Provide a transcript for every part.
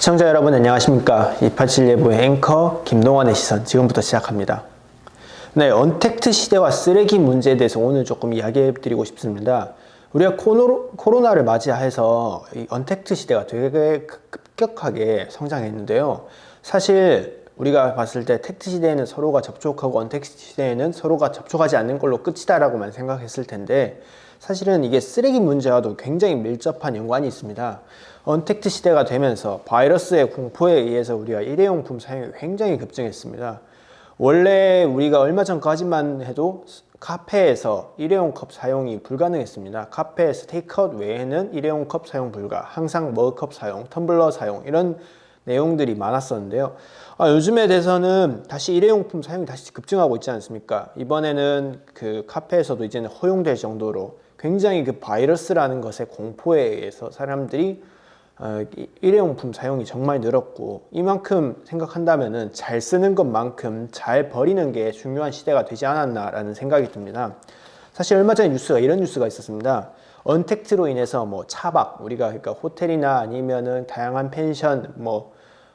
시청자 여러분 안녕하십니까. 287예보의 앵커 김동완의 시선 지금부터 시작합니다. 네, 언택트 시대와 쓰레기 문제에 대해서 오늘 조금 이야기해 드리고 싶습니다. 우리가 코로나를 맞이해서 이 언택트 시대가 되게 급격하게 성장했는데요. 사실 우리가 봤을 때 택트 시대에는 서로가 접촉하고 언택트 시대에는 서로가 접촉하지 않는 걸로 끝이다라고만 생각했을 텐데 사실은 이게 쓰레기 문제와도 굉장히 밀접한 연관이 있습니다. 언택트 시대가 되면서 바이러스의 공포에 의해서 우리가 일회용품 사용이 굉장히 급증했습니다. 원래 우리가 얼마 전까지만 해도 카페에서 일회용 컵 사용이 불가능했습니다. 카페에서 테이크아웃 외에는 일회용 컵 사용 불가, 항상 머그컵 사용, 텀블러 사용 이런 내용들이 많았었는데요. 요즘에 대해서는 다시 일회용품 사용이 다시 급증하고 있지 않습니까? 이번에는 그 카페에서도 이제는 허용될 정도로 굉장히 그 바이러스라는 것의 공포에 의해서 사람들이 일회용품 사용이 정말 늘었고, 이만큼 생각한다면은 잘 쓰는 것만큼 잘 버리는 게 중요한 시대가 되지 않았나라는 생각이 듭니다. 사실 얼마 전에 이런 뉴스가 있었습니다. 언택트로 인해서 뭐 차박, 우리가 그러니까 호텔이나 아니면은 다양한 펜션,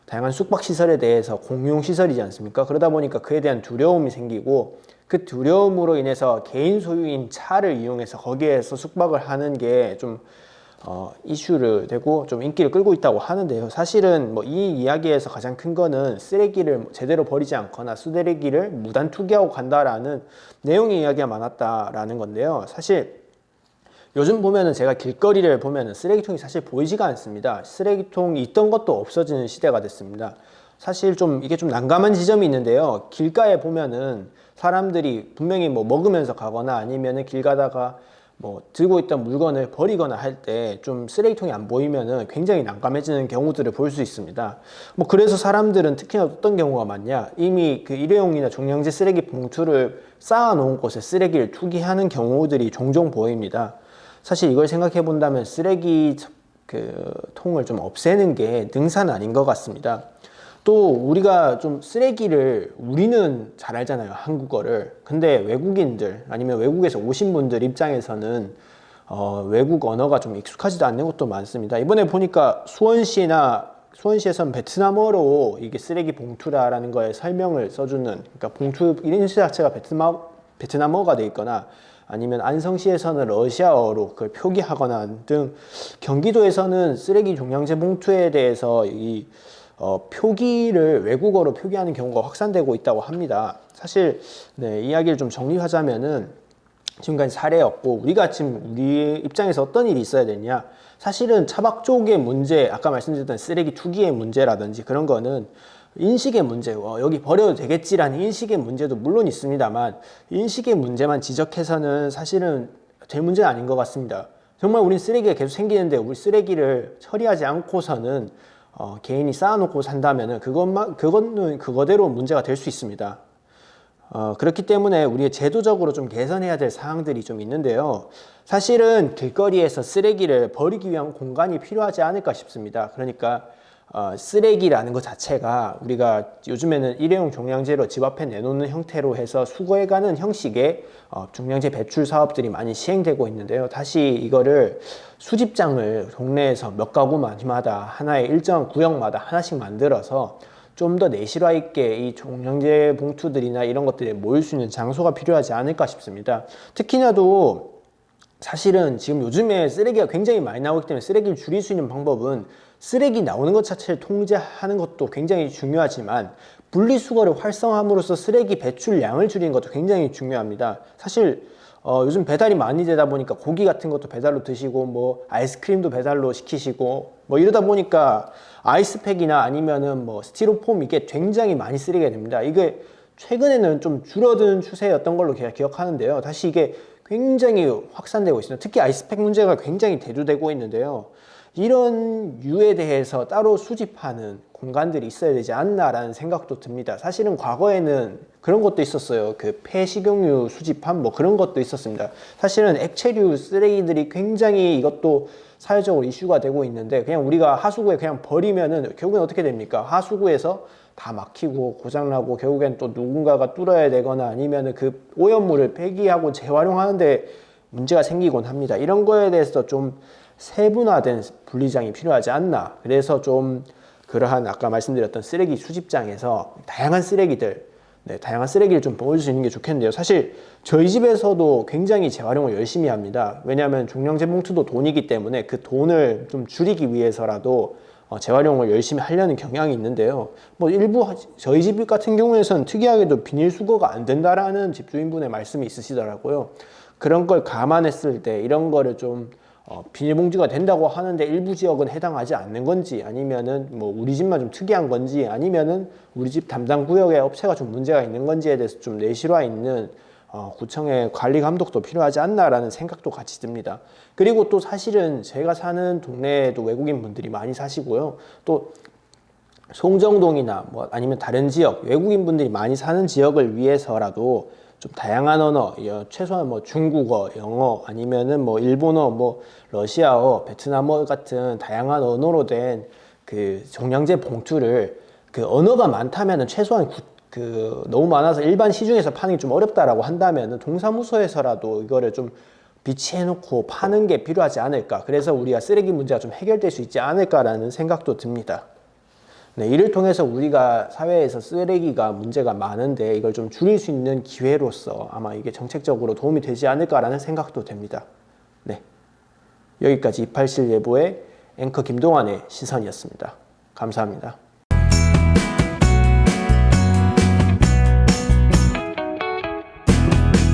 다양한 숙박 시설에 대해서 공용 시설이지 않습니까? 그러다 보니까 그에 대한 두려움이 생기고, 그 두려움으로 인해서 개인 소유인 차를 이용해서 거기에서 숙박을 하는 게 좀 이슈를 되고 좀 인기를 끌고 있다고 하는데요. 사실은 이 이야기에서 가장 큰 거는 쓰레기를 제대로 버리지 않거나 쓰레기를 무단 투기하고 간다라는 내용의 이야기가 많았다라는 건데요. 사실 요즘 보면은 제가 길거리를 보면은 쓰레기통이 사실 보이지가 않습니다. 쓰레기통이 있던 것도 없어지는 시대가 됐습니다. 사실 이게 좀 난감한 지점이 있는데요. 길가에 보면은 사람들이 분명히 먹으면서 가거나 아니면은 길 가다가 들고 있던 물건을 버리거나 할 때 좀 쓰레기통이 안 보이면은 굉장히 난감해지는 경우들을 볼 수 있습니다. 그래서 사람들은 특히나 어떤 경우가 많냐, 이미 그 일회용이나 종량제 쓰레기 봉투를 쌓아 놓은 곳에 쓰레기를 투기하는 경우들이 종종 보입니다. 사실 이걸 생각해 본다면 쓰레기 통을 좀 없애는 게 능사는 아닌 것 같습니다. 또 우리가 좀 쓰레기를, 우리는 잘 알잖아요, 한국어를. 근데 외국인들 아니면 외국에서 오신 분들 입장에서는 외국 언어가 좀 익숙하지도 않는 것도 많습니다. 이번에 보니까 수원시에서는 베트남어로 이게 쓰레기 봉투라는 거에 설명을 써주는, 그러니까 봉투 인쇄 자체가 베트남어가 돼 있거나 아니면 안성시에서는 러시아어로 그걸 표기하거나 등, 경기도에서는 쓰레기 종량제 봉투에 대해서 표기를 외국어로 표기하는 경우가 확산되고 있다고 합니다. 사실 이야기를 좀 정리하자면은 지금까지 사례였고, 우리가 지금 우리 입장에서 어떤 일이 있어야 되냐, 사실은 차박 쪽의 문제, 아까 말씀드렸던 쓰레기 투기의 문제라든지 그런 거는 인식의 문제, 여기 버려도 되겠지라는 인식의 문제도 물론 있습니다만, 인식의 문제만 지적해서는 사실은 될 문제는 아닌 것 같습니다. 정말 우린 쓰레기가 계속 생기는데 우리 쓰레기를 처리하지 않고서는 개인이 쌓아놓고 산다면은 그거는 그거대로 문제가 될 수 있습니다. 그렇기 때문에 우리가 제도적으로 좀 개선해야 될 사항들이 좀 있는데요. 사실은 길거리에서 쓰레기를 버리기 위한 공간이 필요하지 않을까 싶습니다. 그러니까 쓰레기라는 것 자체가 우리가 요즘에는 일회용 종량제로 집 앞에 내놓는 형태로 해서 수거해가는 형식의 종량제 배출 사업들이 많이 시행되고 있는데요. 다시 이거를 수집장을 동네에서 몇 가구마다 하나의 일정한 구역마다 하나씩 만들어서 좀 더 내실화 있게 이 종량제 봉투들이나 이런 것들에 모일 수 있는 장소가 필요하지 않을까 싶습니다. 특히나도 사실은 지금 요즘에 쓰레기가 굉장히 많이 나오기 때문에 쓰레기를 줄일 수 있는 방법은 쓰레기 나오는 것 자체를 통제하는 것도 굉장히 중요하지만, 분리수거를 활성화함으로써 쓰레기 배출량을 줄이는 것도 굉장히 중요합니다. 사실 요즘 배달이 많이 되다 보니까 고기 같은 것도 배달로 드시고 아이스크림도 배달로 시키시고 이러다 보니까 아이스팩이나 아니면은 스티로폼, 이게 굉장히 많이 쓰레기가 됩니다. 이게 최근에는 좀 줄어드는 추세였던 걸로 제가 기억하는데요. 다시 이게 굉장히 확산되고 있습니다. 특히 아이스팩 문제가 굉장히 대두되고 있는데요. 이런 유에 대해서 따로 수집하는 공간들이 있어야 되지 않나라는 생각도 듭니다. 사실은 과거에는 그런 것도 있었어요. 그 폐식용유 수집함 그런 것도 있었습니다. 사실은 액체류 쓰레기들이 굉장히 이것도 사회적으로 이슈가 되고 있는데, 그냥 우리가 하수구에 그냥 버리면은 결국엔 어떻게 됩니까? 하수구에서 다 막히고 고장나고 결국엔 또 누군가가 뚫어야 되거나 아니면은 그 오염물을 폐기하고 재활용하는데 문제가 생기곤 합니다. 이런 거에 대해서 좀 세분화된 분리장이 필요하지 않나. 그래서 좀 그러한 아까 말씀드렸던 쓰레기 수집장에서 다양한 쓰레기들, 다양한 쓰레기를 좀 보여줄 수 있는 게 좋겠는데요. 사실 저희 집에서도 굉장히 재활용을 열심히 합니다. 왜냐하면 종량제 봉투도 돈이기 때문에 그 돈을 좀 줄이기 위해서라도 재활용을 열심히 하려는 경향이 있는데요. 뭐 일부 저희 집 같은 경우에는 특이하게도 비닐 수거가 안 된다라는 집주인분의 말씀이 있으시더라고요. 그런 걸 감안했을 때 이런 거를 좀 비닐봉지가 된다고 하는데 일부 지역은 해당하지 않는 건지, 아니면은 뭐 우리 집만 좀 특이한 건지, 아니면은 우리 집 담당 구역의 업체가 좀 문제가 있는 건지에 대해서 좀 내실화 있는 구청의 관리 감독도 필요하지 않나라는 생각도 같이 듭니다. 그리고 또 사실은 제가 사는 동네에도 외국인 분들이 많이 사시고요. 또 송정동이나 뭐 아니면 다른 지역, 외국인 분들이 많이 사는 지역을 위해서라도 좀 다양한 언어, 최소한 뭐 중국어, 영어, 아니면은 뭐 일본어, 뭐 러시아어, 베트남어 같은 다양한 언어로 된 그 종량제 봉투를, 그 언어가 많다면은 최소한 너무 많아서 일반 시중에서 파는 게 좀 어렵다라고 한다면은 동사무소에서라도 이거를 좀 비치해 놓고 파는 게 필요하지 않을까. 그래서 우리가 쓰레기 문제가 좀 해결될 수 있지 않을까라는 생각도 듭니다. 이를 통해서 우리가 사회에서 쓰레기가 문제가 많은데 이걸 좀 줄일 수 있는 기회로서 아마 이게 정책적으로 도움이 되지 않을까라는 생각도 됩니다. 네, 여기까지 287 예보의 앵커 김동완의 시선이었습니다. 감사합니다.